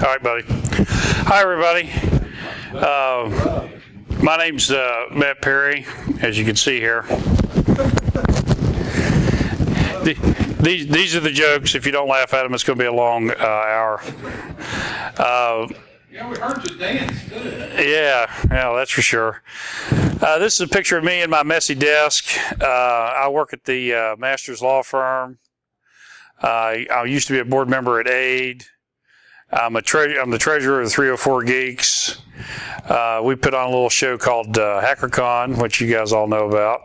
All right, buddy. Hi, everybody. My name's Matt Perry, as you can see here. These are the jokes. If you don't laugh at them, it's going to be a long hour. Yeah, we heard you dance. Good. Yeah, that's for sure. This is a picture of me and my messy desk. I work at the Masters Law Firm. I used to be a board member at AID. I'm the treasurer of the 304 Geeks. We put on a little show called HackerCon, which you guys all know about.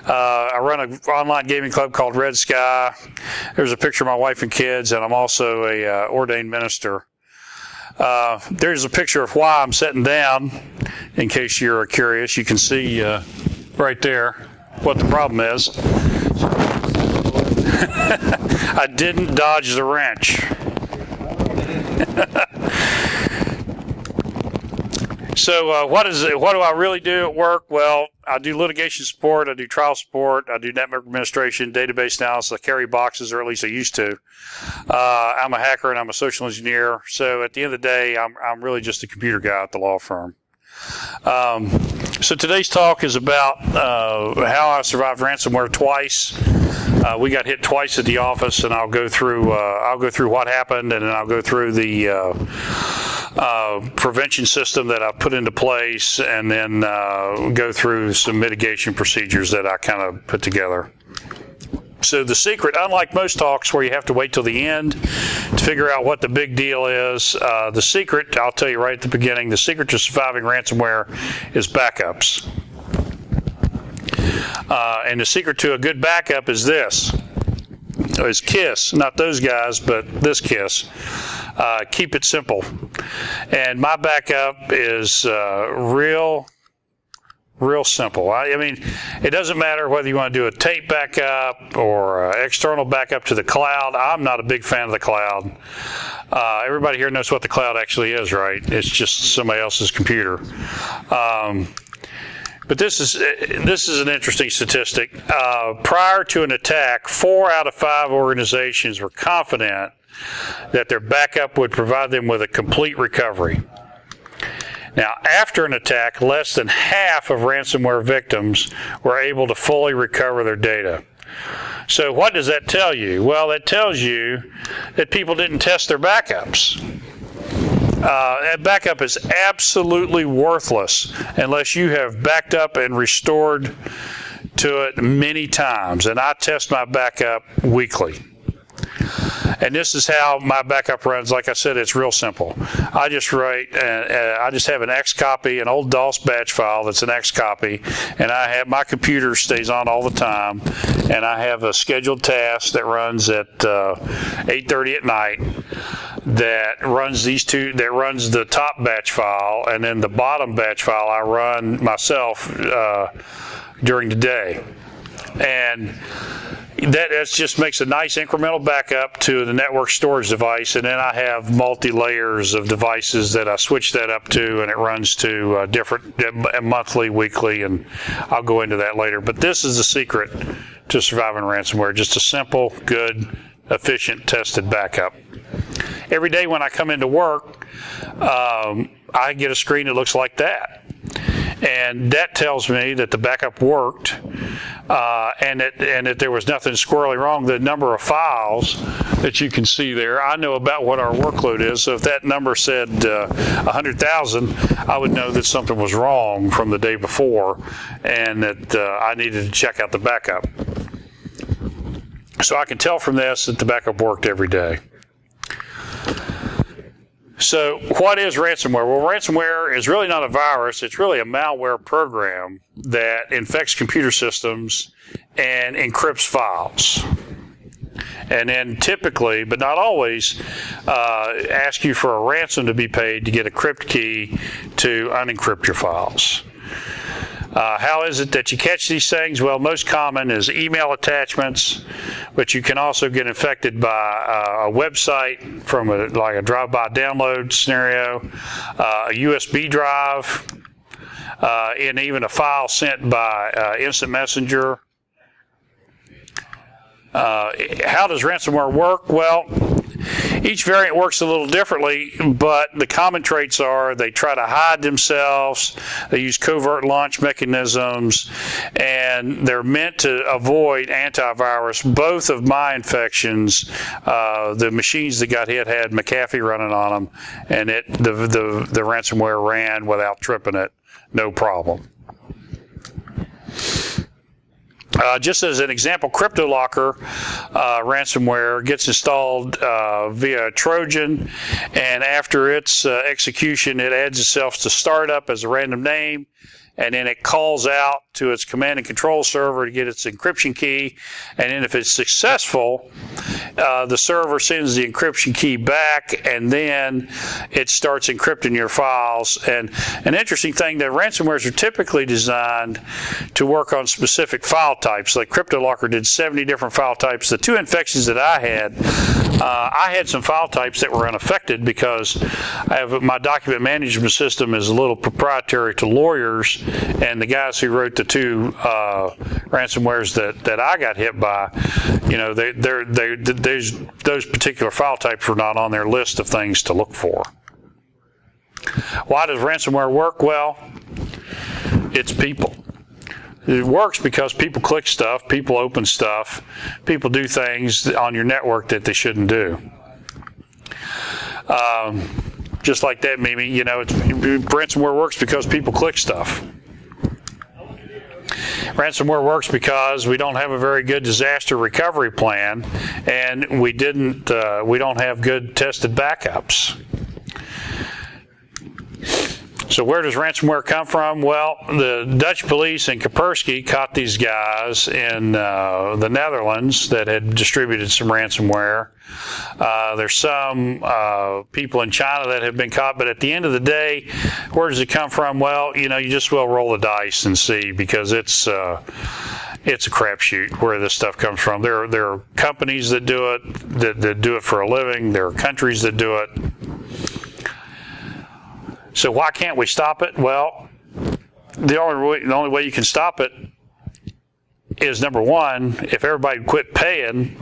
I run an online gaming club called Red Sky. There's a picture of my wife and kids, and I'm also a ordained minister. There's a picture of why I'm sitting down, in case you're curious. You can see right there what the problem is. I didn't dodge the wrench. So what do I really do at work? Well, I do litigation support, I do trial support, I do network administration, database analysis, I carry boxes, or at least I used to. I'm a hacker and I'm a social engineer. So at the end of the day, I'm really just a computer guy at the law firm. So today's talk is about how I survived ransomware twice. We got hit twice at the office, and I'll go through what happened, and then I'll go through the prevention system that I put into place, and then go through some mitigation procedures that I kind of put together. So the secret, unlike most talks where you have to wait till the end to figure out what the big deal is, the secret, I'll tell you right at the beginning, the secret to surviving ransomware is backups. And the secret to a good backup is this. Is KISS, not those guys, but this KISS. Keep it simple. And my backup is real simple. I mean, it doesn't matter whether you want to do a tape backup or external backup to the cloud. I'm not a big fan of the cloud. Everybody here knows what the cloud actually is, right? It's just somebody else's computer. But this is an interesting statistic. Prior to an attack, 4 out of 5 organizations were confident that their backup would provide them with a complete recovery. Now, after an attack, less than half of ransomware victims were able to fully recover their data. So what does that tell you? Well, that tells you that people didn't test their backups. That backup is absolutely worthless unless you have backed up and restored to it many times. And I test my backup weekly. And this is how my backup runs. Like I said, it's real simple. I just have an X copy, an old DOS batch file that's an X copy, and I have my computer stays on all the time, and I have a scheduled task that runs at 8:30 at night that runs the top batch file, and then the bottom batch file I run myself during the day. And that just makes a nice incremental backup to the network storage device, and then I have multi-layers of devices that I switch that up to, and it runs to different monthly, weekly, and I'll go into that later. But this is the secret to surviving ransomware, just a simple, good, efficient, tested backup. Every day when I come into work, I get a screen that looks like that. And that tells me that the backup worked, and that there was nothing squirrely wrong. The number of files that you can see there, I know about what our workload is. So if that number said 100,000, I would know that something was wrong from the day before, and that I needed to check out the backup. So I can tell from this that the backup worked every day. So what is ransomware? Well, ransomware is really not a virus. It's really a malware program that infects computer systems and encrypts files. And then typically, but not always, ask you for a ransom to be paid to get a crypt key to unencrypt your files. How is it that you catch these things? Well, most common is email attachments, but you can also get infected by a website from like a drive-by download scenario, a USB drive, and even a file sent by instant messenger. How does ransomware work? Well, each variant works a little differently, but the common traits are they try to hide themselves, they use covert launch mechanisms, and they're meant to avoid antivirus. Both of my infections, the machines that got hit had McAfee running on them, and the ransomware ran without tripping it, no problem. Just as an example, CryptoLocker ransomware gets installed via Trojan, and after its execution, it adds itself to startup as a random name, and then it calls out to its command and control server to get its encryption key, and then if it's successful, the server sends the encryption key back, and then it starts encrypting your files. And an interesting thing, that ransomwares are typically designed to work on specific file types. Like CryptoLocker did 70 different file types. The two infections that I had some file types that were unaffected because my document management system is a little proprietary to lawyers, and the guys who wrote the two ransomwares that I got hit by, those particular file types were not on their list of things to look for. Why does ransomware work? Well, it's people. It works because people click stuff, people open stuff, people do things on your network that they shouldn't do. Just like that, Mimi, ransomware works because people click stuff. Ransomware works because we don't have a very good disaster recovery plan, and we don't have good tested backups. So where does ransomware come from? Well, the Dutch police in Kaspersky caught these guys in the Netherlands that had distributed some ransomware. There's some people in China that have been caught, but at the end of the day, where does it come from? Well, you just will roll the dice and see, because it's a crapshoot where this stuff comes from. There are companies that do it, that do it for a living. There are countries that do it. So why can't we stop it? Well, the only way you can stop it is, number one, if everybody quit paying,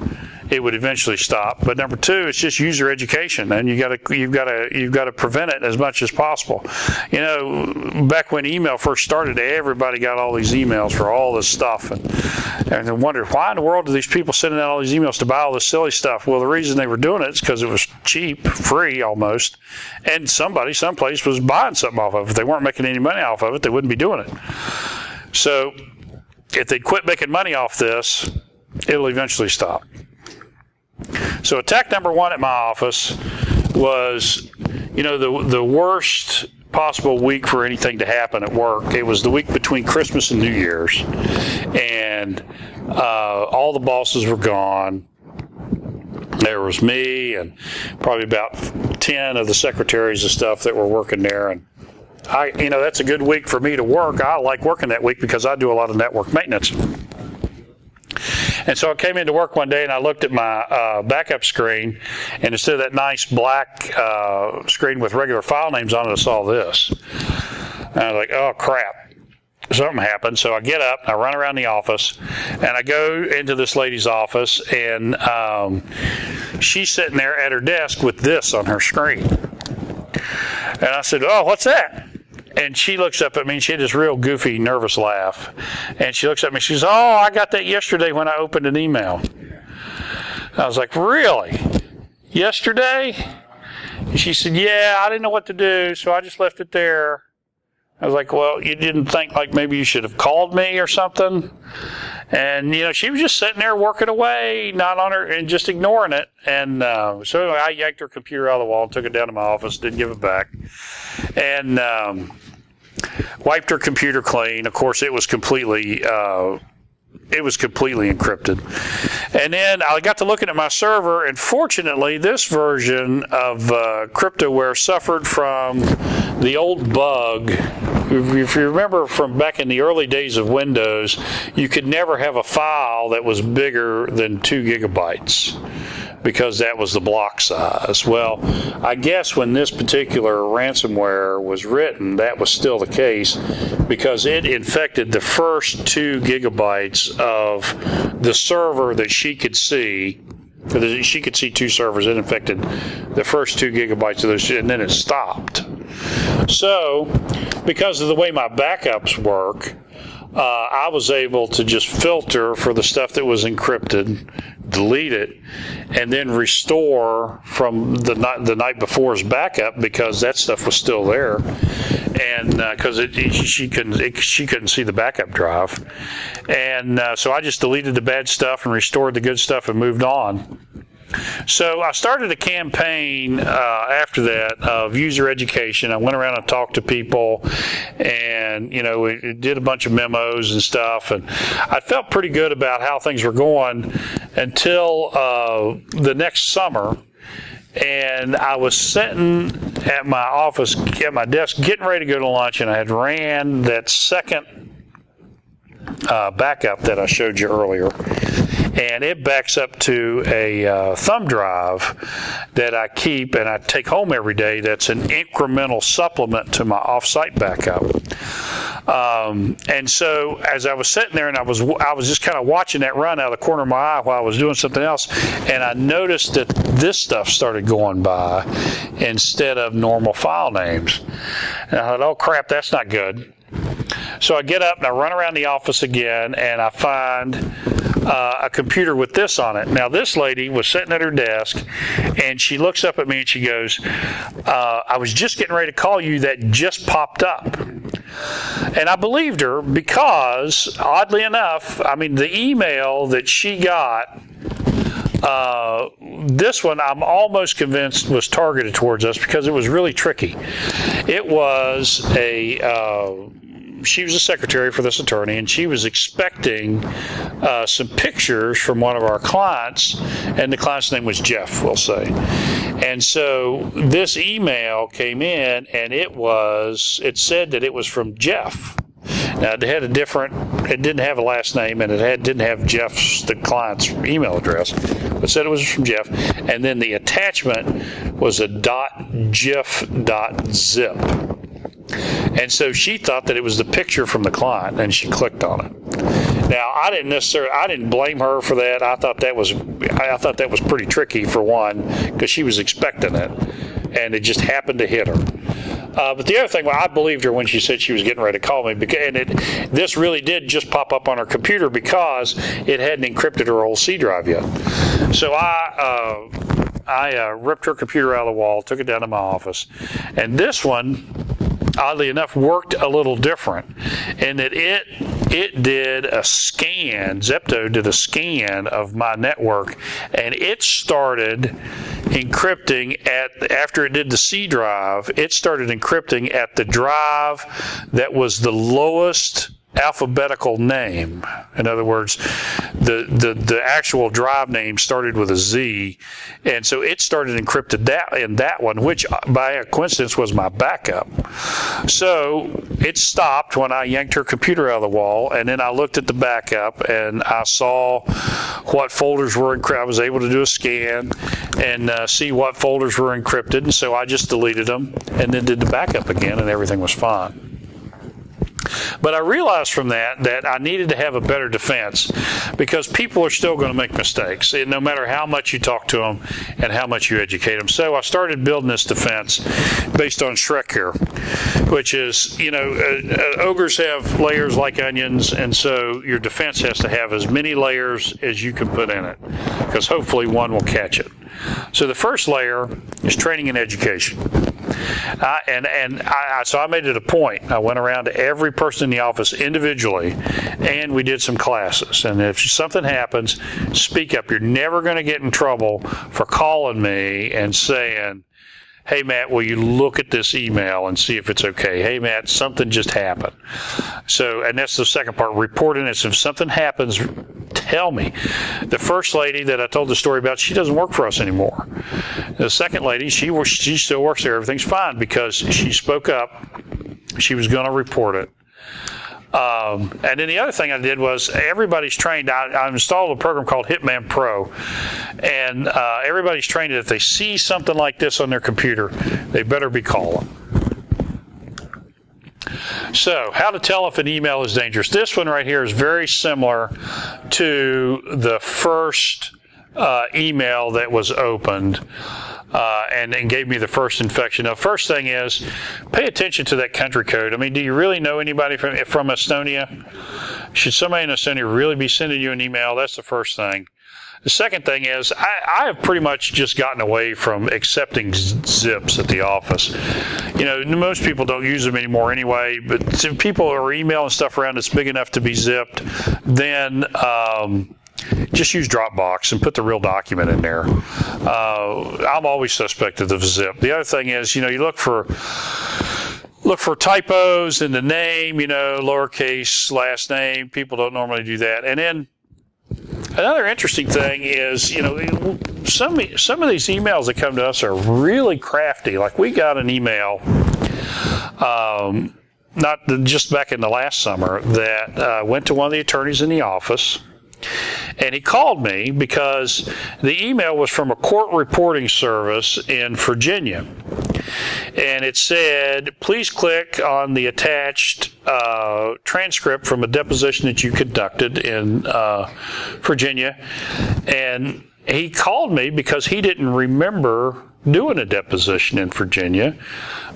it would eventually stop. But number two, it's just user education, and you've got to prevent it as much as possible. Back when email first started, everybody got all these emails for all this stuff, and I wondered, why in the world are these people sending out all these emails to buy all this silly stuff? Well, the reason they were doing it is because it was cheap, free almost, and somebody someplace was buying something off of it. If they weren't making any money off of it, they wouldn't be doing it. So if they'd quit making money off this, it'll eventually stop. So attack number one at my office was, the worst possible week for anything to happen at work. It was the week between Christmas and New Year's, and all the bosses were gone. There was me and probably about 10 of the secretaries and stuff that were working there, and that's a good week for me to work. I like working that week because I do a lot of network maintenance. And so I came into work one day and I looked at my backup screen, and instead of that nice black screen with regular file names on it, I saw this. And I was like, oh crap, something happened. So I get up, I run around the office, and I go into this lady's office, and she's sitting there at her desk with this on her screen. And I said, oh, what's that? And she looks up at me, and she had this real goofy, nervous laugh. And she looks at me, she says, oh, I got that yesterday when I opened an email. I was like, really? Yesterday? And she said, yeah, I didn't know what to do, so I just left it there. I was like, well, you didn't think like maybe you should have called me or something? And, she was just sitting there working away, not on her, and just ignoring it. And so anyway, I yanked her computer out of the wall and took it down to my office, didn't give it back. And wiped her computer clean. Of course, it was completely encrypted. And then I got to looking at my server, and fortunately, this version of CryptoWare suffered from the old bug. If you remember from back in the early days of Windows, you could never have a file that was bigger than 2 gigabytes because that was the block size. Well, I guess when this particular ransomware was written, that was still the case because it infected the first 2 gigabytes of the server that she could see Because she could see 2 servers. It infected the first 2 gigabytes of those, and then it stopped. So, because of the way my backups work, I was able to just filter for the stuff that was encrypted, delete it, and then restore from the night before's backup, because that stuff was still there, and because she couldn't see the backup drive, and so I just deleted the bad stuff and restored the good stuff and moved on. So I started a campaign after that of user education. I went around and talked to people, and we did a bunch of memos and stuff, and I felt pretty good about how things were going until the next summer. And I was sitting at my office, at my desk, getting ready to go to lunch, and I had ran that second backup that I showed you earlier. And it backs up to a thumb drive that I keep and I take home every day. That's an incremental supplement to my off-site backup. And so as I was sitting there, and I was just kind of watching that run out of the corner of my eye while I was doing something else, and I noticed that this stuff started going by instead of normal file names. And I thought, oh crap, that's not good. So I get up and I run around the office again, and I find a computer with this on it. Now, this lady was sitting at her desk, and she looks up at me and she goes, I was just getting ready to call you. That just popped up. And I believed her because, oddly enough, the email that she got, this one I'm almost convinced was targeted towards us because it was really tricky. It was she was a secretary for this attorney, and she was expecting some pictures from one of our clients, and the client's name was Jeff, we'll say. And so this email came in, and it said that it was from Jeff. Now, it didn't have a last name, and it didn't have the client's email address, but said it was from Jeff. And then the attachment was a .gif.zip. And so she thought that it was the picture from the client, and she clicked on it. Now, I didn't blame her for that. I thought that was pretty tricky, for one, because she was expecting it, and it just happened to hit her. But the other thing, I believed her when she said she was getting ready to call me, and this really did just pop up on her computer because it hadn't encrypted her old C drive yet. So I ripped her computer out of the wall, took it down to my office, and this one, oddly enough, worked a little different in that it did a scan. Zepto did a scan of my network, and it started encrypting after it did the C drive, it started encrypting at the drive that was the lowest alphabetical name. In other words, the actual drive name started with a Z, and so it started encrypted in that one, which by a coincidence was my backup. So it stopped when I yanked her computer out of the wall, and then I looked at the backup and I saw what folders were encrypted. I was able to do a scan and see what folders were encrypted, and so I just deleted them and then did the backup again, and everything was fine. But I realized from that I needed to have a better defense, because people are still going to make mistakes, no matter how much you talk to them and how much you educate them. So I started building this defense based on Shrek here, which is, ogres have layers like onions, and so your defense has to have as many layers as you can put in it, because hopefully one will catch it. So the first layer is training and education. So I made it a point. I went around to every person in the office individually, and we did some classes. And if something happens, speak up. You're never going to get in trouble for calling me and saying, hey, Matt, will you look at this email and see if it's okay? Hey, Matt, something just happened. So, and that's the second part, reporting it. So if something happens, tell me. The first lady that I told the story about, she doesn't work for us anymore. The second lady, she still works there. Everything's fine because she spoke up. She was going to report it. And then the other thing I did was everybody's trained. I installed a program called Hitman Pro, and everybody's trained that if they see something like this on their computer, they better be calling. So, how to tell if an email is dangerous. This one right here is very similar to the first email that was opened and gave me the first infection. Now, first thing is, pay attention to that country code. I mean, do you really know anybody from Estonia? Should somebody in Estonia really be sending you an email? That's the first thing. The second thing is, I have pretty much just gotten away from accepting zips at the office. You know, most people don't use them anymore anyway, but if people are emailing stuff around that's big enough to be zipped, then just use Dropbox and put the real document in there. I'm always suspected of zip. The other thing is, you know, you look for typos in the name, you know, lowercase last name. People don't normally do that. And then another interesting thing is, you know, some of these emails that come to us are really crafty. Like, we got an email, not just back in the last summer, that went to one of the attorneys in the office. And he called me because the email was from a court reporting service in Virginia. And it said, please click on the attached transcript from a deposition that you conducted in Virginia. And he called me because he didn't remember doing a deposition in Virginia,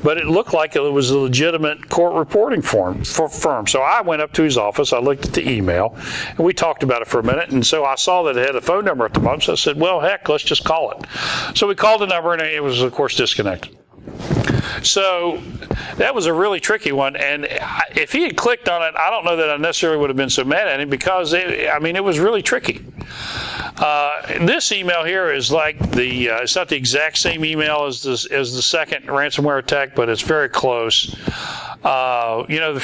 but it looked like it was a legitimate court reporting firm. So I went up to his office, I looked at the email, and we talked about it for a minute, and so I saw that it had a phone number at the bottom, so I said, well, heck, let's just call it. So we called the number, and it was, of course, disconnected. So that was a really tricky one, and if he had clicked on it, I don't know that I necessarily would have been so mad at him, because it was really tricky. This email here is like it's not the exact same email as the second ransomware attack, but it's very close. You know,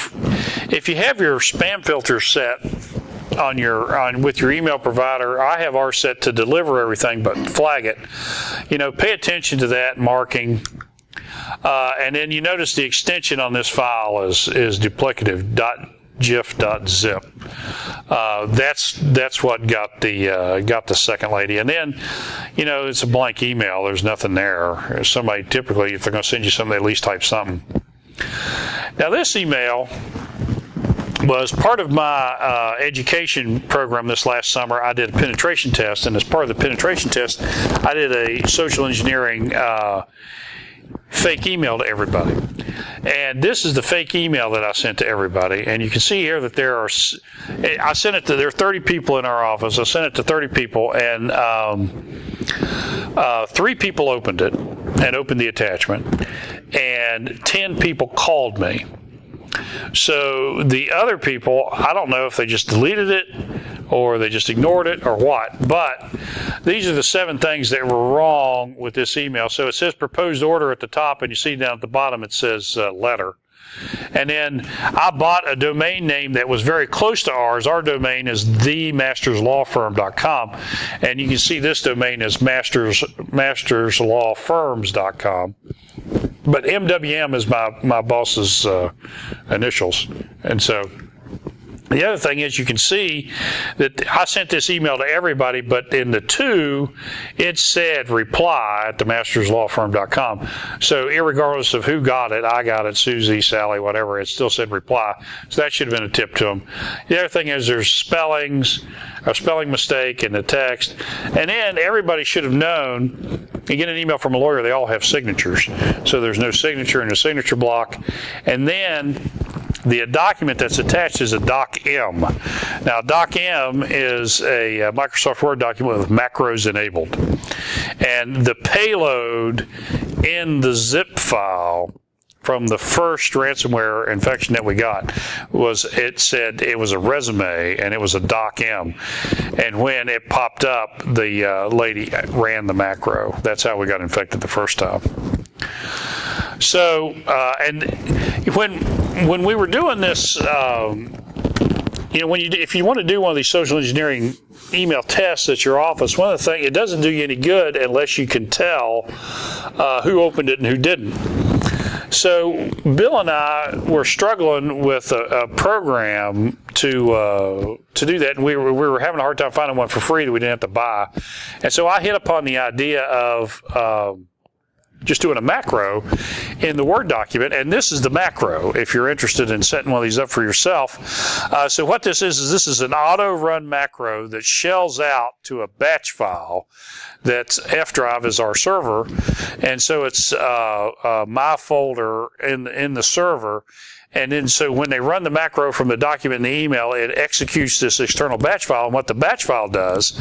if you have your spam filter set with your email provider, I have ours set to deliver everything but flag it. You know, pay attention to that marking. And then you notice the extension on this file is duplicative .gif.zip. That's what got the second lady. And then, you know, it's a blank email. There's nothing there. Somebody typically, if they're going to send you something, they at least type something. Now, this email was part of my education program this last summer. I did a penetration test, and as part of the penetration test, I did a social engineering fake email to everybody. And this is the fake email that I sent to everybody. And you can see here that there are 30 people in our office. I sent it to 30 people, and 3 people opened it and opened the attachment, and 10 people called me. So the other people, I don't know if they just deleted it or they just ignored it or what, but these are the 7 things that were wrong with this email. So it says proposed order at the top, and you see down at the bottom it says letter. And then I bought a domain name that was very close to ours. Our domain is themasterslawfirm.com, and you can see this domain is masterslawfirms.com. But MWM is my boss's initials. And so the other thing is, you can see that I sent this email to everybody, but in the 2, it said reply at themasterslawfirm.com. So irregardless of who got it, I got it, Susie, Sally, whatever, it still said reply. So that should have been a tip to them. The other thing is, there's a spelling mistake in the text. And then everybody should have known, you get an email from a lawyer, they all have signatures. So there's no signature in the signature block. And then the document that's attached is a doc-m. Now, doc-m is a Microsoft Word document with macros enabled. And the payload in the zip file from the first ransomware infection that we got it said it was a resume, and it was a doc-m. And when it popped up, the lady ran the macro. That's how we got infected the first time. So, and when we were doing this, you know, if you want to do one of these social engineering email tests at your office, one of the things, it doesn't do you any good unless you can tell who opened it and who didn't. So Bill and I were struggling with a program to do that, and we were having a hard time finding one for free that we didn't have to buy. And so I hit upon the idea of just doing a macro in the Word document, and this is the macro if you're interested in setting one of these up for yourself. So what this is this is an auto-run macro that shells out to a batch file. That's F drive is our server, and so it's my folder in the server. And then so when they run the macro from the document in the email, it executes this external batch file. And what the batch file does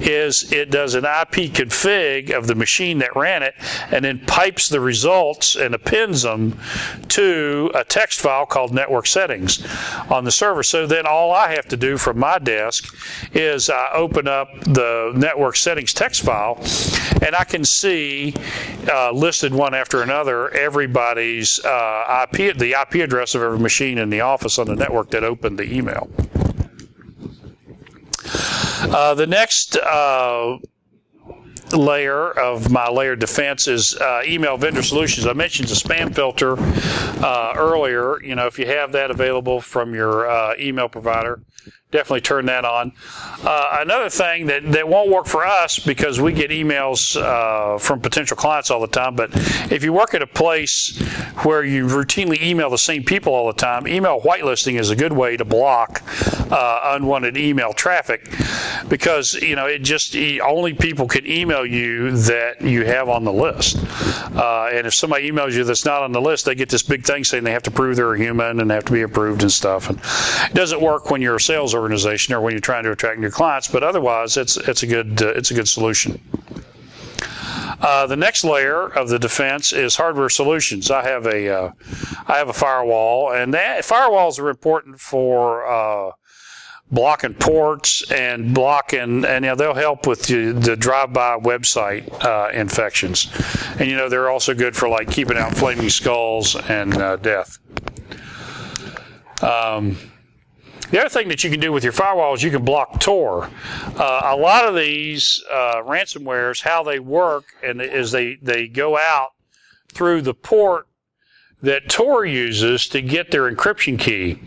is it does an IP config of the machine that ran it and then pipes the results and appends them to a text file called network settings on the server. So then all I have to do from my desk is I open up the network settings text file and I can see listed one after another everybody's the IP address of every machine in the office on the network that opened the email. The next layer of my layered defense is email vendor solutions. I mentioned the spam filter earlier. You know, if you have that available from your email provider, definitely turn that on. Another thing that won't work for us because we get emails from potential clients all the time, but if you work at a place where you routinely email the same people all the time, email whitelisting is a good way to block unwanted email traffic because, you know, only people can email you that you have on the list. And if somebody emails you that's not on the list, they get this big thing saying they have to prove they're a human and have to be approved and stuff. And it doesn't work when you're a sales organization or when you're trying to attract new clients, but otherwise it's a good solution. The next layer of the defense is hardware solutions. I have a firewall, and firewalls are important for blocking ports and blocking, and you know, they'll help with the drive-by website infections. And you know, they're also good for like keeping out flaming skulls and death. The other thing that you can do with your firewall is you can block Tor. A lot of these ransomwares, how they work, and is they go out through the port that Tor uses to get their encryption key.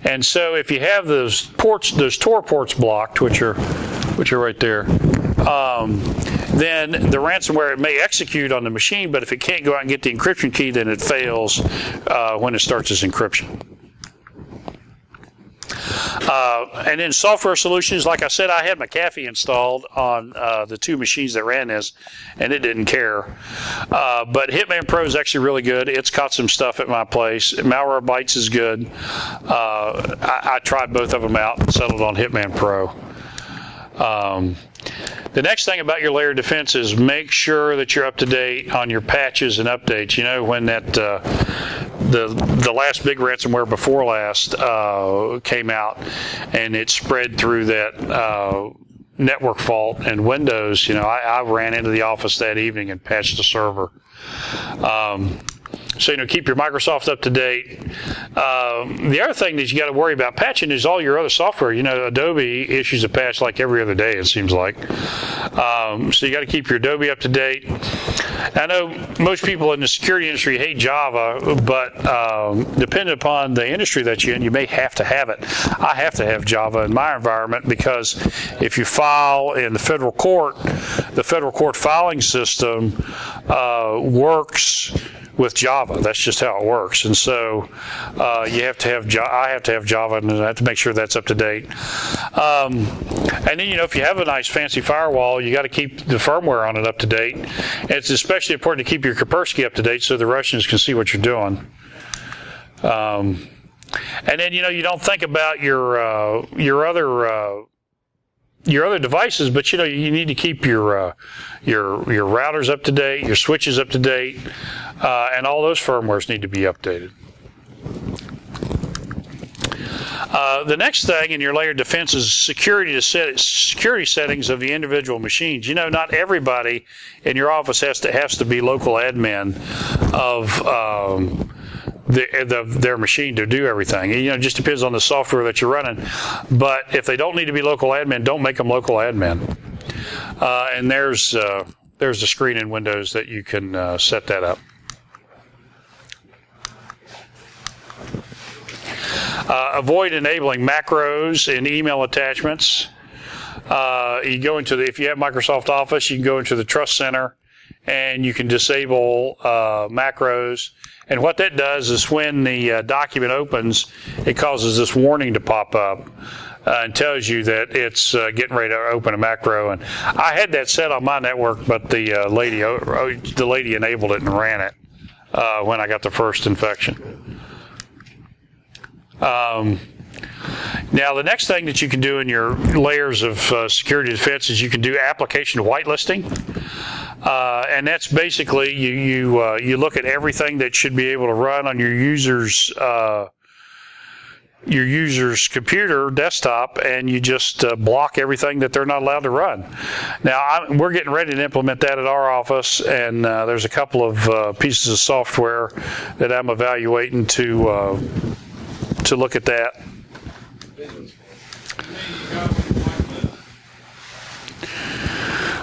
And so if you have those Tor ports blocked, which are right there, then the ransomware, it may execute on the machine, but if it can't go out and get the encryption key, then it fails when it starts its encryption. And then software solutions, like I said, I had McAfee installed on the two machines that ran this, and it didn't care. But Hitman Pro is actually really good. It's caught some stuff at my place. Malwarebytes is good. I tried both of them out and settled on Hitman Pro. The next thing about your layered defense is make sure that you're up to date on your patches and updates. You know, when that the last big ransomware before last came out and it spread through that network fault and Windows, you know, I ran into the office that evening and patched the server. So, you know, keep your Microsoft up to date. The other thing that you got to worry about patching is all your other software. You know, Adobe issues a patch like every other day, it seems like. So you got to keep your Adobe up to date. I know most people in the security industry hate Java, but depending upon the industry that you're in, you may have to have it. I have to have Java in my environment because if you file in the federal court filing system works with Java. That's just how it works. And so you have to have I have to have Java, and I have to make sure that's up to date. And then, you know, if you have a nice fancy firewall, you got to keep the firmware on it up to date. And it's especially important to keep your Kaspersky up to date so the Russians can see what you're doing. And then, you know, you don't think about your other devices, but you know, you need to keep your routers up to date, your switches up to date, and all those firmwares need to be updated. The next thing in your layered defense is security settings of the individual machines. You know, not everybody in your office has to be local admin of their machine to do everything. You know, it just depends on the software that you're running. But if they don't need to be local admin, don't make them local admin. And there's the screen in Windows that you can set that up. Avoid enabling macros in email attachments. If you have Microsoft Office, you can go into the Trust Center and you can disable macros. And what that does is when the document opens, it causes this warning to pop up and tells you that it's getting ready to open a macro. And I had that set on my network, but the lady enabled it and ran it when I got the first infection. Now, the next thing that you can do in your layers of security defense is you can do application whitelisting. And that's basically you look at everything that should be able to run on your user's computer desktop, and you just block everything that they're not allowed to run. Now, we're getting ready to implement that at our office, and there's a couple of pieces of software that I'm evaluating to look at that.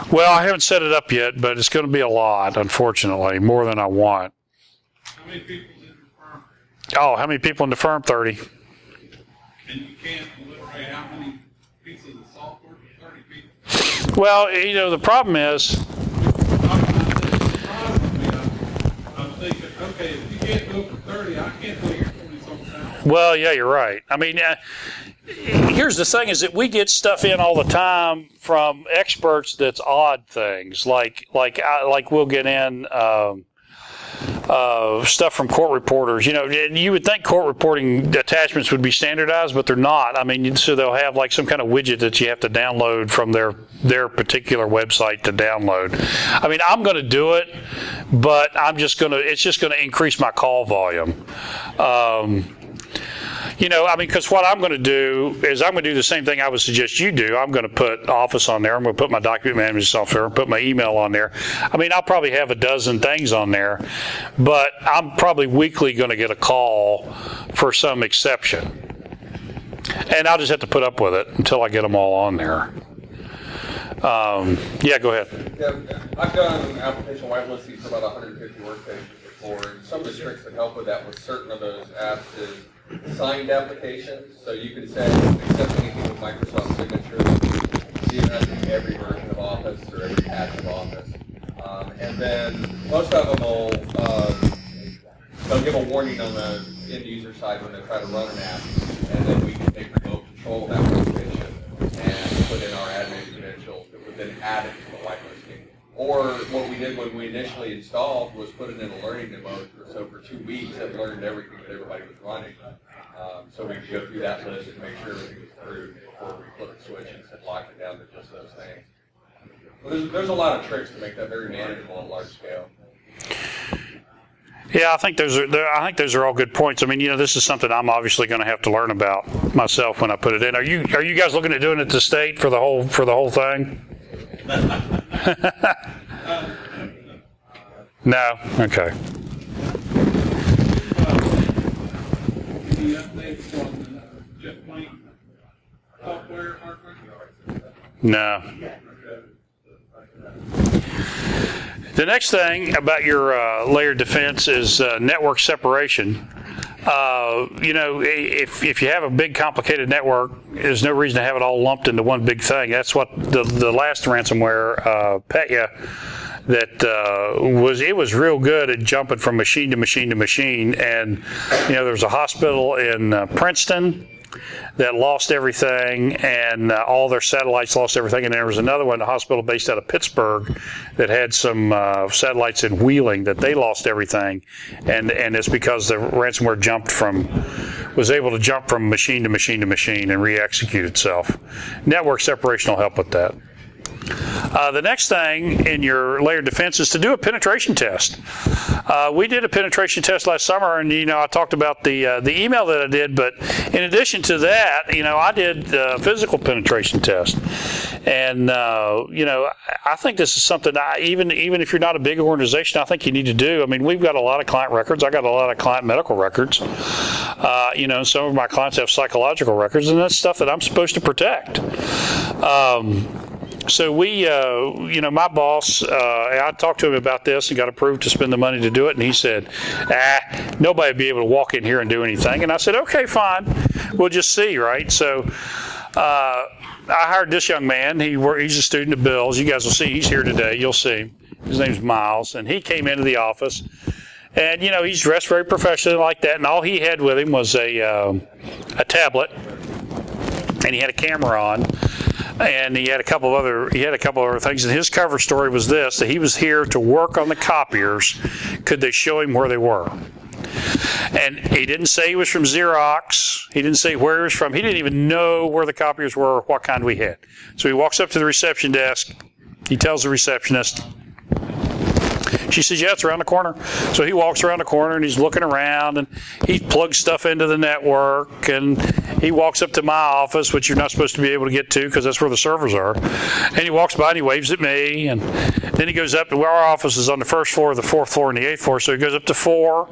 Well, I haven't set it up yet, but it's going to be a lot, unfortunately, more than I want. How many people in the firm? Oh, how many people in the firm? 30. And you can't enumerate how many pieces of software for 30 people? Well, the problem is... I'm thinking, okay, if you can't do it for 30, I can't do it for 20-something. Well, yeah, you're right. I mean... here's the thing: is that we get stuff in all the time from experts that's odd things, like we'll get in stuff from court reporters. And you would think court reporting attachments would be standardized, but they're not. I mean, so they'll have like some kind of widget that you have to download from their particular website to download. I mean, I'm going to do it, but it's just going to increase my call volume. Because what I'm going to do is I'm going to do the same thing I would suggest you do. I'm going to put Office on there. I'm going to put my document management software, put my email on there. I mean, I'll probably have a dozen things on there, but I'm probably weekly going to get a call for some exception. And I'll just have to put up with it until I get them all on there. Yeah, go ahead. Yeah, I've done application whitelisting for about 150 workstations before, and some of the tricks that help with that with certain of those apps is signed applications, so you can say accept anything with Microsoft signature. So you have to do every version of Office or every patch of Office. And then most of them will they'll give a warning on the end user side when they try to run an app, and then we can take remote control of that workstation and put in our admin credentials that would then add it to the whitelisting. Or what we did when we initially installed was put it in a learning mode. So for 2 weeks, it learned everything that everybody was running. So we could go through that list and make sure everything was approved before we flip the switch and lock it down to just those things. Well, there's a lot of tricks to make that very manageable at large scale. Yeah, I think those are all good points. I mean, this is something I'm obviously going to have to learn about myself when I put it in. Are you guys looking at doing it to state for the whole thing? No? Okay. Any updates on JetBlink software, hardware? No. The next thing about your layered defense is network separation. If you have a big complicated network, there's no reason to have it all lumped into one big thing. That's what the last ransomware Petya that was real good at jumping from machine to machine to machine. And there's a hospital in Princeton that lost everything, and all their satellites lost everything. And there was another one, a hospital based out of Pittsburgh, that had some satellites in Wheeling that they lost everything. And it's because the ransomware was able to jump from machine to machine to machine and re-execute itself. Network separation will help with that. The next thing in your layered defense is to do a penetration test. We did a penetration test last summer, and I talked about the email that I did. But in addition to that, I did a physical penetration test, and I think this is something even if you're not a big organization, I think you need to do. I mean, we've got a lot of client records. I got a lot of client medical records. Some of my clients have psychological records, and that's stuff that I'm supposed to protect. So we, my boss, I talked to him about this and got approved to spend the money to do it, and he said, nobody would be able to walk in here and do anything. And I said, okay, fine. We'll just see, right? So I hired this young man. He's a student of Bill's. You guys will see. He's here today. You'll see him. His name's Miles, and he came into the office. And, you know, he's dressed very professionally like that, and all he had with him was a tablet, and he had a camera on, and he had a couple of other things. And his cover story was this: that he was here to work on the copiers. Could they show him where they were? And he didn't say he was from Xerox. He didn't say where he was from. He didn't even know where the copiers were or what kind we had. So he walks up to the reception desk. He tells the receptionist. She says, yeah, it's around the corner. So he walks around the corner, and he's looking around, and he plugs stuff into the network, and he walks up to my office, which you're not supposed to be able to get to because that's where the servers are. And he walks by, and he waves at me, and then he goes up to where our office is on the first floor, the fourth floor, and the eighth floor. So he goes up to 4,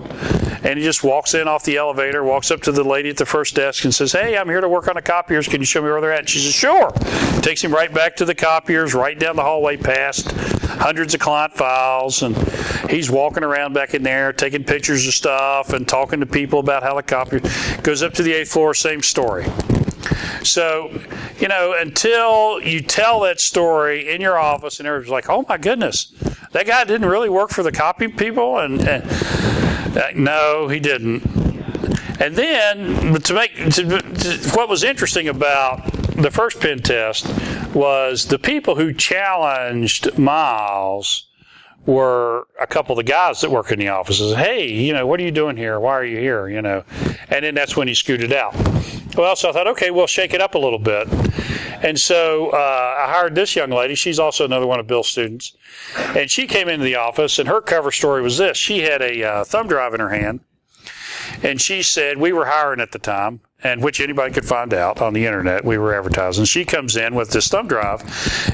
and he just walks in off the elevator, walks up to the lady at the first desk and says, hey, I'm here to work on the copiers. Can you show me where they're at? And she says, sure. Takes him right back to the copiers, right down the hallway past hundreds of client files, and he's walking around back in there, taking pictures of stuff and talking to people about how the copier goes up to the 8th floor, same story. So, you know, until you tell that story in your office and everybody's like, oh my goodness, that guy didn't really work for the copy people? And no, he didn't. And then, what was interesting about the first pen test was the people who challenged Miles were a couple of the guys that work in the offices. Hey, you know, what are you doing here? Why are you here? You know, and then that's when he scooted out. Well, so I thought, okay, we'll shake it up a little bit. And so I hired this young lady. She's also another one of Bill's students. And she came into the office, and her cover story was this. She had a thumb drive in her hand. And she said, we were hiring at the time, and which anybody could find out on the internet. We were advertising. She comes in with this thumb drive,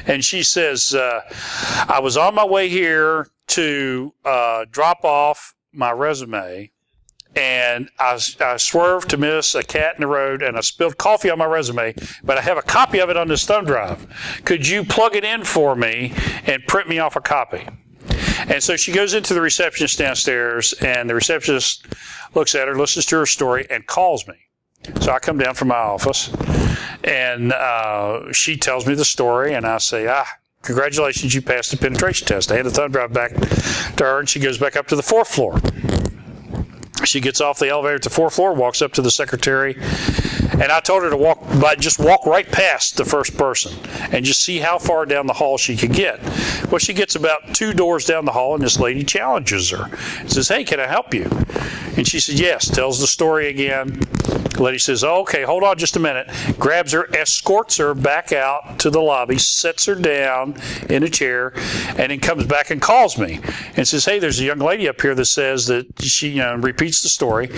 and she says, I was on my way here to drop off my resume, and I swerved to miss a cat in the road, and I spilled coffee on my resume, but I have a copy of it on this thumb drive. Could you plug it in for me and print me off a copy? And so she goes into the receptionist downstairs, and the receptionist looks at her, listens to her story, and calls me. So I come down from my office, and she tells me the story, and I say, congratulations, you passed the penetration test. I hand the thumb drive back to her, and she goes back up to the 4th floor. She gets off the elevator at the 4th floor, walks up to the secretary, and I told her to just walk right past the first person and just see how far down the hall she could get. Well, she gets about 2 doors down the hall, and this lady challenges her. Says, hey, can I help you? And she says, yes. Tells the story again. The lady says, oh, okay, hold on just a minute. Grabs her, escorts her back out to the lobby, sets her down in a chair, and then comes back and calls me and says, hey, there's a young lady up here that says that she repeats the story.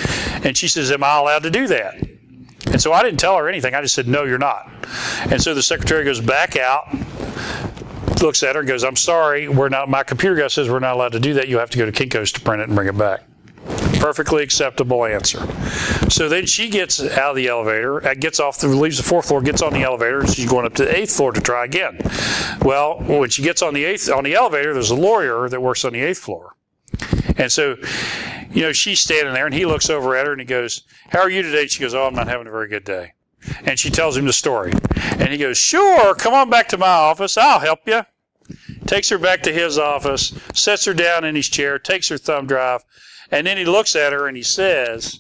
And she says, am I allowed to do that? And so I didn't tell her anything. I just said, no, you're not. And so the secretary goes back out, looks at her and goes, I'm sorry, my computer guy says we're not allowed to do that. You have to go to Kinko's to print it and bring it back. Perfectly acceptable answer. So then she gets out of the elevator, leaves the 4th floor, gets on the elevator, and she's going up to the 8th floor to try again. Well, when she gets on the elevator, there's a lawyer that works on the 8th floor. And so, she's standing there, and he looks over at her, and he goes, how are you today? She goes, oh, I'm not having a very good day. And she tells him the story. And he goes, sure, come on back to my office. I'll help you. Takes her back to his office, sets her down in his chair, takes her thumb drive, and then he looks at her and he says,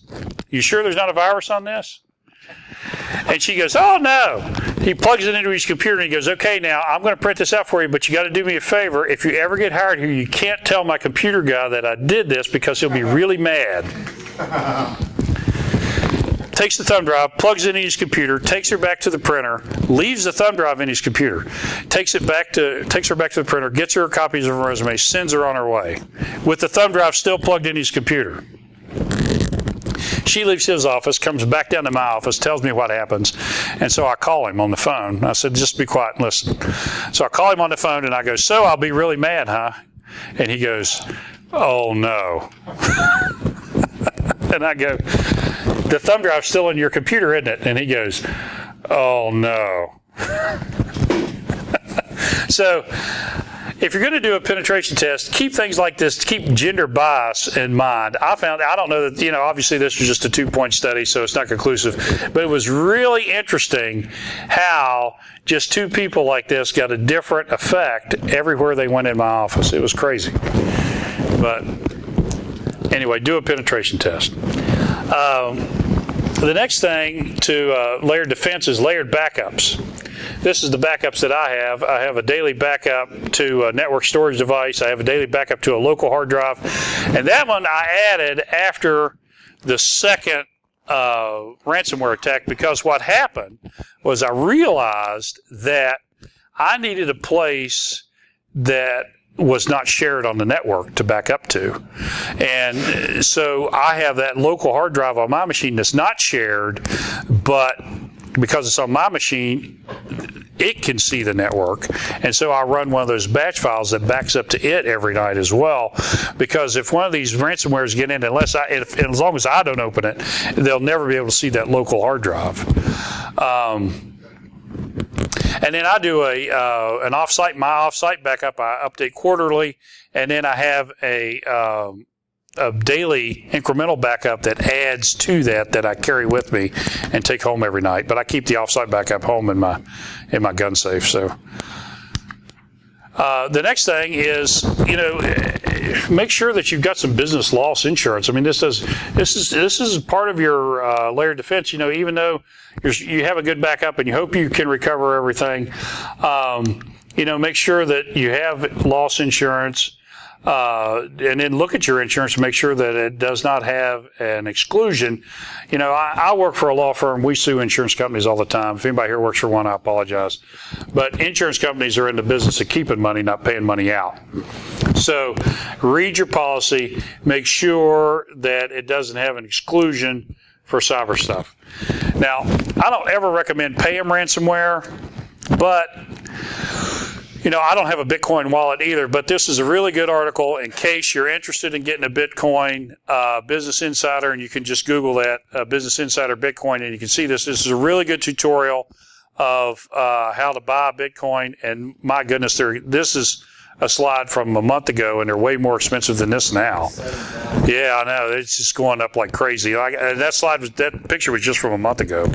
you sure there's not a virus on this? And she goes, oh, no. He plugs it into his computer and he goes, okay, now I'm going to print this out for you, but you got to do me a favor. If you ever get hired here, you can't tell my computer guy that I did this because he'll be really mad. Takes the thumb drive, plugs it in his computer, takes her back to the printer, leaves the thumb drive in his computer, takes her back to the printer, gets her copies of her resume, sends her on her way, with the thumb drive still plugged in his computer. She leaves his office, comes back down to my office, tells me what happens, and so I call him on the phone. I said, just be quiet and listen. So I call him on the phone, and I go, so I'll be really mad, huh? And he goes, oh, no. And I go, the thumb drive's still in your computer, isn't it? And he goes, oh, no. So, if you're going to do a penetration test, keep things like this, keep gender bias in mind. I don't know that, obviously this was just a 2-point study, so it's not conclusive, but it was really interesting how just 2 people like this got a different effect everywhere they went in my office. It was crazy. But anyway, do a penetration test. The next thing to layered defense is layered backups. This is the backups that I have. I have a daily backup to a network storage device. I have a daily backup to a local hard drive. And that one I added after the second ransomware attack, because what happened was I realized that I needed a place that was not shared on the network to back up to. And so I have that local hard drive on my machine that's not shared, but because it's on my machine, it can see the network. And so I run one of those batch files that backs up to it every night as well, because if one of these ransomwares get in, as long as I don't open it, they'll never be able to see that local hard drive. And then I do my offsite backup. I update quarterly, and then I have a daily incremental backup that adds to that I carry with me and take home every night. But I keep the offsite backup home in my gun safe. So the next thing is, make sure that you've got some business loss insurance. I mean, this is part of your layered defense. Even though you have a good backup and you hope you can recover everything, make sure that you have loss insurance. And then look at your insurance to make sure that it does not have an exclusion. I work for a law firm. We sue insurance companies all the time. If anybody here works for one, I apologize. But insurance companies are in the business of keeping money, not paying money out. So read your policy. Make sure that it doesn't have an exclusion for cyber stuff. Now, I don't ever recommend paying ransomware, but I don't have a Bitcoin wallet either, but this is a really good article in case you're interested in getting a Bitcoin, Business Insider, and you can just Google that, Business Insider Bitcoin, and you can see this. This is a really good tutorial of how to buy Bitcoin, and my goodness, this is a slide from a month ago, and they're way more expensive than this now. Yeah, I know. It's just going up like crazy. And that picture was just from a month ago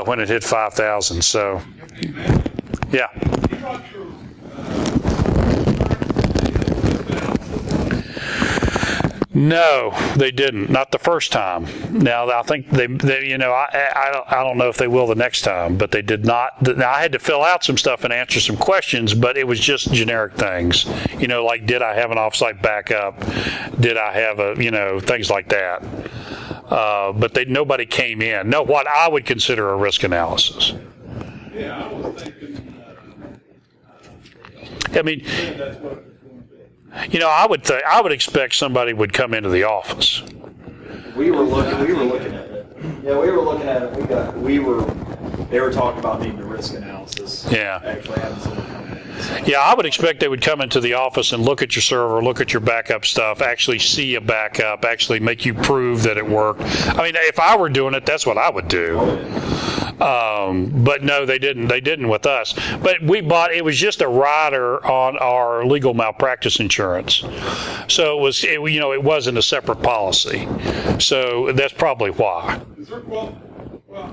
when it hit 5,000. So, yeah. No, they didn't. Not the first time. Now, I think they I don't know if they will the next time, but they did not. Now, I had to fill out some stuff and answer some questions, but it was just generic things. Like, did I have an offsite backup? Did I have things like that. But nobody came in. No, what I would consider a risk analysis. Yeah, I was thinking. I mean, I would expect somebody would come into the office. We were looking at it. Yeah, we were looking at it. They were talking about needing a risk analysis. Yeah. Actually having someone come in. Yeah, I would expect they would come into the office and look at your server, look at your backup stuff, actually see a backup, actually make you prove that it worked. I mean, if I were doing it, that's what I would do. But no, they didn't. They didn't with us. But it was just a rider on our legal malpractice insurance. So it wasn't a separate policy. So that's probably why. Is there well,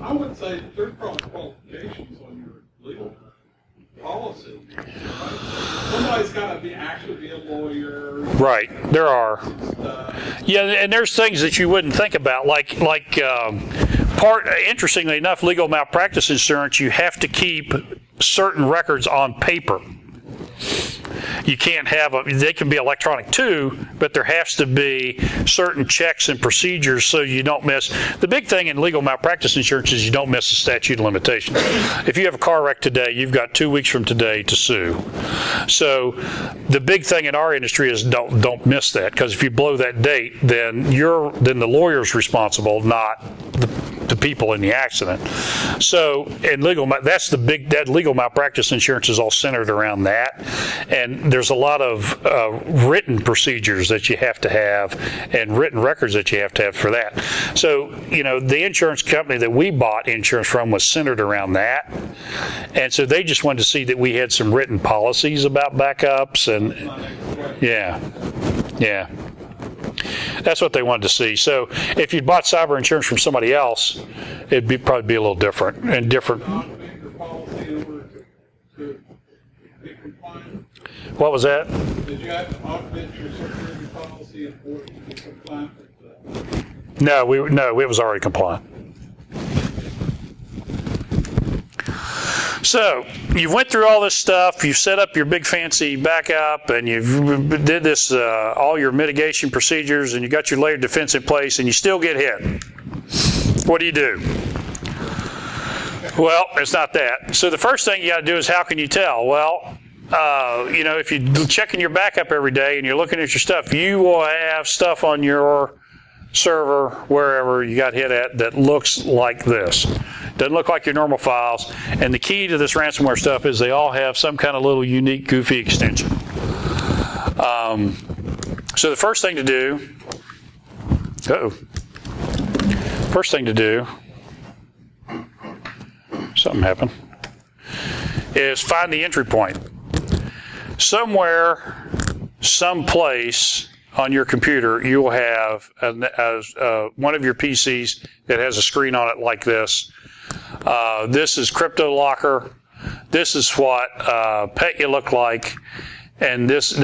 I would say there's probably qualifications on your legal policy. Right? Somebody's got to actually be a lawyer. Right, there are. Yeah, and there's things that you wouldn't think about, interestingly enough, legal malpractice insurance, you have to keep certain records on paper. You can't they can be electronic too, but there has to be certain checks and procedures so you don't miss. The big thing in legal malpractice insurance is you don't miss the statute of limitations. If you have a car wreck today, you've got 2 weeks from today to sue. So the big thing in our industry is don't miss that, because if you blow that date, then the lawyer's responsible, not the people in the accident. So, in that's that legal malpractice insurance is all centered around that, and there's a lot of written procedures that you have to have and written records that you have to have for that. So, the insurance company that we bought insurance from was centered around that, and so they just wanted to see that we had some written policies about backups, and yeah. That's what they wanted to see. So if you bought cyber insurance from somebody else, it'd probably be a little different and different. What was that? Did you have to augment your security policy in order to be compliant with that? No, it was already compliant. So you went through all this stuff. You set up your big fancy backup, and you did this all your mitigation procedures, and you got your layered defense in place, and you still get hit. What do? Well, it's not that. So the first thing you got to do is, how can you tell? Well, if you're checking your backup every day and you're looking at your stuff, you will have stuff on your server, wherever you got hit at, that looks like this. Doesn't look like your normal files. And the key to this ransomware stuff is they all have some kind of little unique, goofy extension. So the first thing to do, something happened, is find the entry point. Somewhere, someplace on your computer, you will have one of your PCs that has a screen on it like this. This is CryptoLocker. This is what Petya looked like. And this is,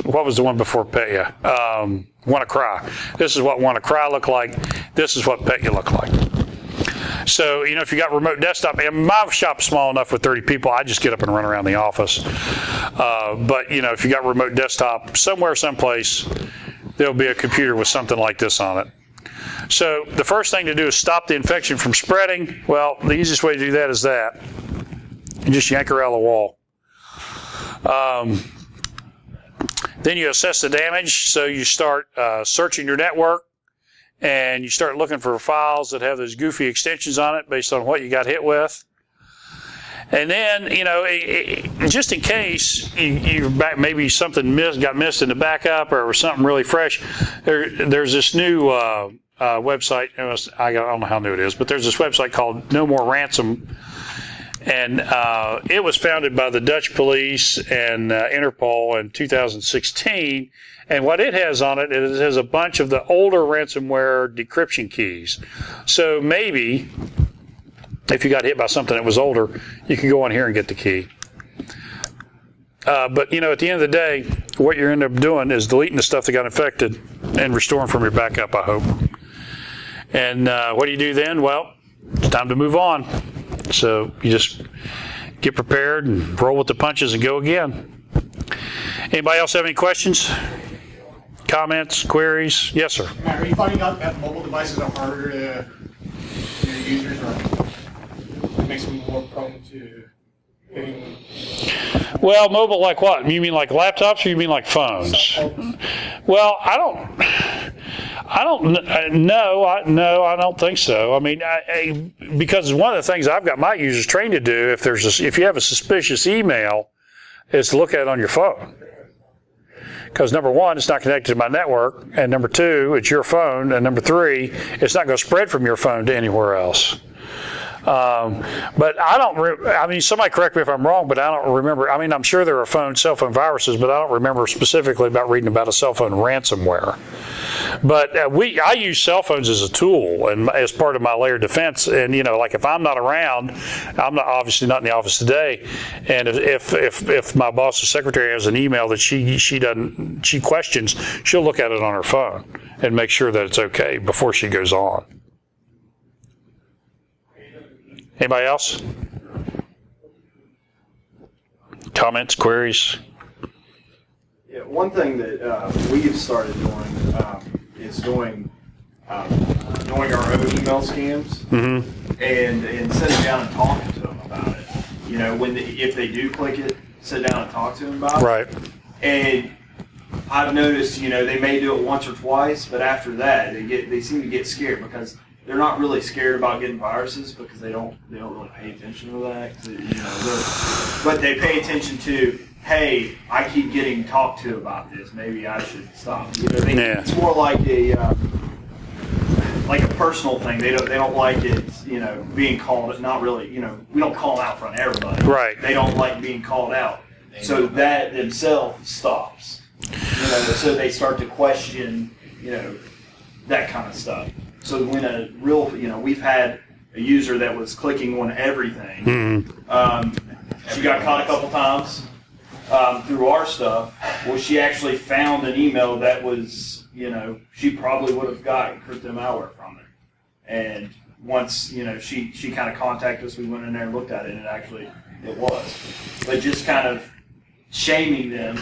what was the one before Petya? WannaCry. This is what WannaCry looked like. This is what Petya looked like. So, if you got remote desktop, and my shop's small enough with 30 people, I just get up and run around the office. But, if you got remote desktop, somewhere, someplace, there'll be a computer with something like this on it. So the first thing to do is stop the infection from spreading. Well, the easiest way to do that is that. You just yank her out of the wall. Then you assess the damage. So you start searching your network, and you start looking for files that have those goofy extensions on it based on what you got hit with. And then, just in case maybe something got missed in the backup, or something really fresh, there's this new website. I don't know how new it is, but there's this website called No More Ransom, and it was founded by the Dutch police and Interpol in 2016. And what it has on it is it has a bunch of the older ransomware decryption keys. So maybe if you got hit by something that was older, you can go on here and get the key. But, at the end of the day, what you're end up doing is deleting the stuff that got infected and restoring from your backup, I hope. And what do you do then? Well, it's time to move on. So you just get prepared and roll with the punches and go again. Anybody else have any questions? Comments? Queries? Yes, sir. Matt, are you finding out that mobile devices are harder to users, or it makes them more prone to hitting? Well, mobile like what? You mean like laptops, or you mean like phones? Well, I don't think so. I mean, because one of the things I've got my users trained to do, if you have a suspicious email, is to look at it on your phone. Because number one, it's not connected to my network, and number two, it's your phone, and number three, it's not going to spread from your phone to anywhere else. But I don't, somebody correct me if I'm wrong, but I don't remember. I'm sure there are cell phone viruses, but I don't remember specifically about reading about a cell phone ransomware. But I use cell phones as a tool and as part of my layered defense. And, like if I'm not around, I'm obviously not in the office today. And if my boss's secretary has an email that she questions, she'll look at it on her phone and make sure that it's okay before she goes on. Anybody else? Comments, queries? Yeah, one thing that we've started doing is doing our own email scams, and sitting down and talking to them about it. If they do click it, sit down and talk to them about it. Right. And I've noticed, they may do it once or twice, but after that, they seem to get scared, because they're not really scared about getting viruses because they don't really pay attention to that. But they pay attention to, hey, I keep getting talked to about this. Maybe I should stop. It's more like a personal thing. They don't like it, being called. Not really, we don't call them out in front of everybody. Right. They don't like being called out. So that themselves stops. So they start to question, that kind of stuff. So when a real, we've had a user that was clicking on everything. She got caught a couple times through our stuff. Well, she actually found an email that was, she probably would have got crypto malware from it. And once, she kind of contacted us, we went in there and looked at it, and it was. But just kind of shaming them,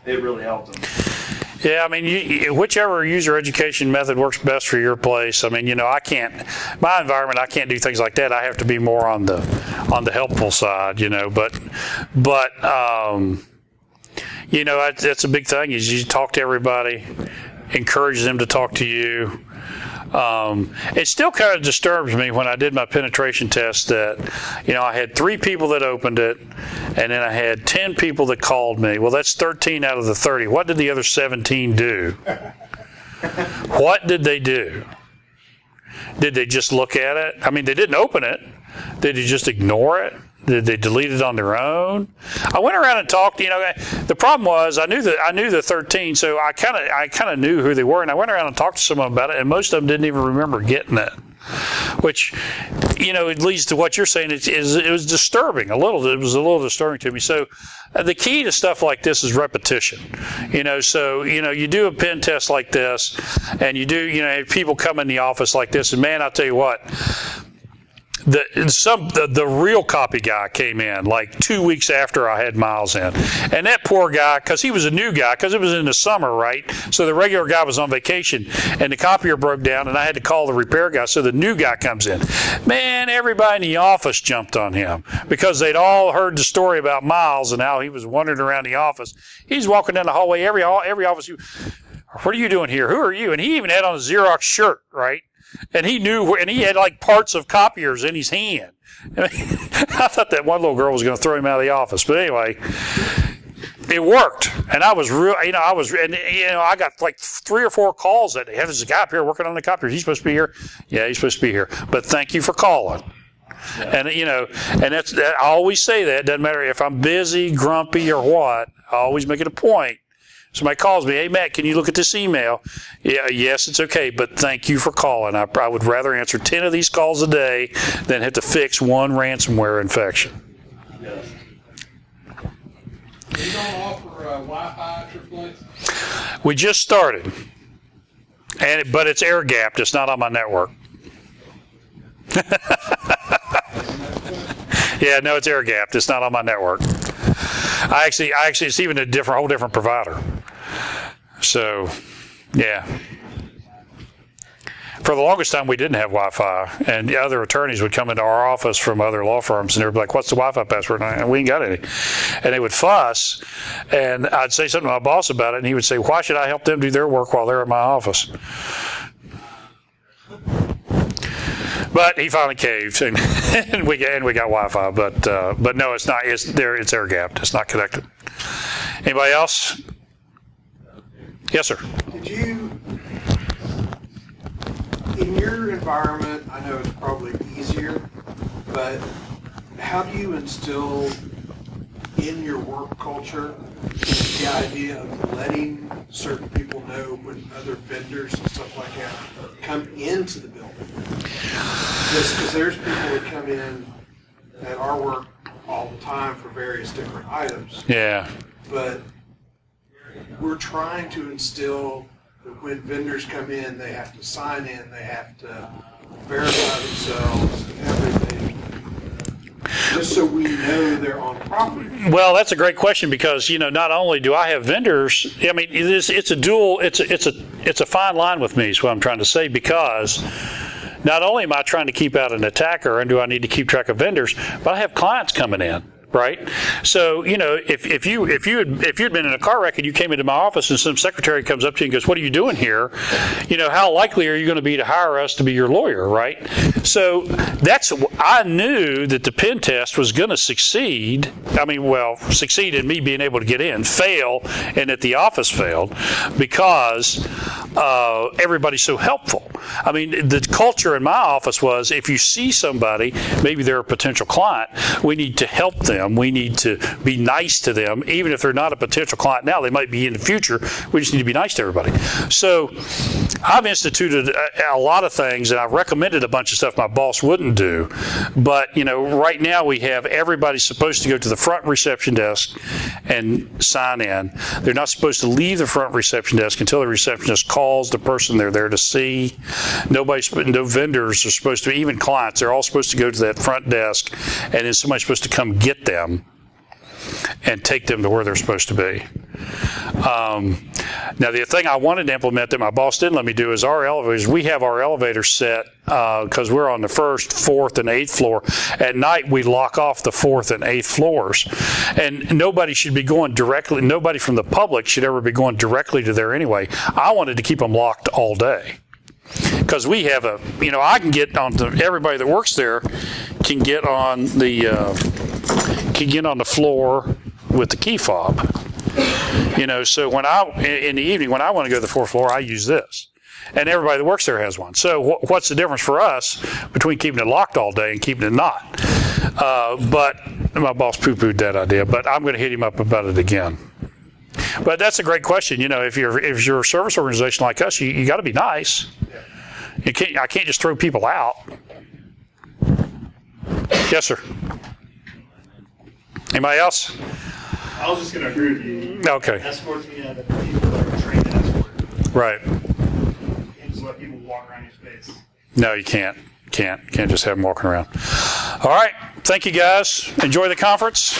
it really helped them. Yeah, I mean, whichever user education method works best for your place. I mean, I can't, my environment, I can't do things like that. I have to be more on the helpful side, but that's a big thing is you talk to everybody, encourage them to talk to you. It still kind of disturbs me when I did my penetration test that, I had 3 people that opened it, and then I had 10 people that called me. Well, that's 13 out of the 30. What did the other 17 do? What did they do? Did they just look at it? I mean, they didn't open it. Did they just ignore it? Did they delete it on their own? I went around and talked. The problem was I knew the 13, so I kind of knew who they were, and I went around and talked to some of them about it, and most of them didn't even remember getting it. Which, it leads to what you're saying. It was disturbing a little. It was a little disturbing to me. So the key to stuff like this is repetition. So you do a pen test like this, and you do have people come in the office like this, and man, I'll tell you what. The real copy guy came in like 2 weeks after I had Miles in. And that poor guy, because he was a new guy, because it was in the summer, right? So the regular guy was on vacation, and the copier broke down, and I had to call the repair guy. So the new guy comes in. Man, everybody in the office jumped on him because they'd all heard the story about Miles and how he was wandering around the office. He's walking down the hallway, every office. What are you doing here? Who are you? And he even had on a Xerox shirt, right? And he knew, and he had like parts of copiers in his hand. I thought that one little girl was going to throw him out of the office. But anyway, it worked. And I was I got like 3 or 4 calls that, hey, there's a guy up here working on the copiers. He's supposed to be here. Yeah, he's supposed to be here. But thank you for calling. Yeah. And, and I always say that. It doesn't matter if I'm busy, grumpy, or what. I always make it a point. Somebody calls me, hey, Matt, can you look at this email? Yeah, yes, it's okay, but thank you for calling. I would rather answer 10 of these calls a day than have to fix one ransomware infection. Yes. You don't offer Wi-Fi at your place? We just started, but it's air-gapped. It's not on my network. Yeah, no, it's air-gapped. It's not on my network. I actually, it's even a whole different provider. So, yeah. For the longest time, we didn't have Wi-Fi, and the other attorneys would come into our office from other law firms, and they would be like, "What's the Wi-Fi password?" And we ain't got any. And they would fuss, and I'd say something to my boss about it, and he would say, "Why should I help them do their work while they're at my office?" But he finally caved, and we got Wi-Fi. But no, it's not. It's air gapped. It's not connected. Anybody else? Yes, sir. Did you, in your environment, I know it's probably easier, but how do you instill in your work culture the idea of letting certain people know when other vendors and stuff like that come into the building? Just because there's people that come in at our work all the time for various different items. Yeah. But we're trying to instill that when vendors come in, they have to sign in, they have to verify themselves and everything, just so we know they're on property. Well, that's a great question because, not only do I have vendors, I mean, it's a fine line with me is what I'm trying to say, because not only am I trying to keep out an attacker and do I need to keep track of vendors, but I have clients coming in. right? So, if you'd been in a car wreck and you came into my office and some secretary comes up to you and goes, "What are you doing here?" How likely are you going to be to hire us to be your lawyer, right? So I knew that the pen test was going to succeed. Succeed in me being able to get in, fail, and that the office failed because everybody's so helpful. The culture in my office was, if you see somebody, maybe they're a potential client, we need to help them. We need to be nice to them. Even if they're not a potential client now, they might be in the future. We just need to be nice to everybody. So I've instituted a lot of things, and I've recommended a bunch of stuff my boss wouldn't do. But, right now we have everybody supposed to go to the front reception desk and sign in. They're not supposed to leave the front reception desk until the receptionist calls the person they're there to see. No vendors are supposed to, even clients, they're all supposed to go to that front desk, and then somebody's supposed to come get them and take them to where they're supposed to be. Now, the thing I wanted to implement that my boss didn't let me do is our elevators. We have our elevators set because we're on the 1st, 4th, and 8th floor. At night, we lock off the 4th and 8th floors. And nobody should be going directly, nobody from the public should ever be going directly to there anyway. I wanted to keep them locked all day. Because we have I can get on everybody that works there can get on the floor with the key fob. So in the evening when I want to go to the 4th floor, I use this, and everybody that works there has one. So what's the difference for us between keeping it locked all day and keeping it not? But my boss poo-pooed that idea. But I'm going to hit him up about it again. But that's a great question. If you're a service organization like us, you got to be nice. I can't just throw people out. Yes, sir. Anybody else? I was just going to agree with you. Okay. Escorts me out of the people that are trained to escort. Right. You can't just let people walk around your space. No, you can't. Can't just have them walking around. All right. Thank you, guys. Enjoy the conference.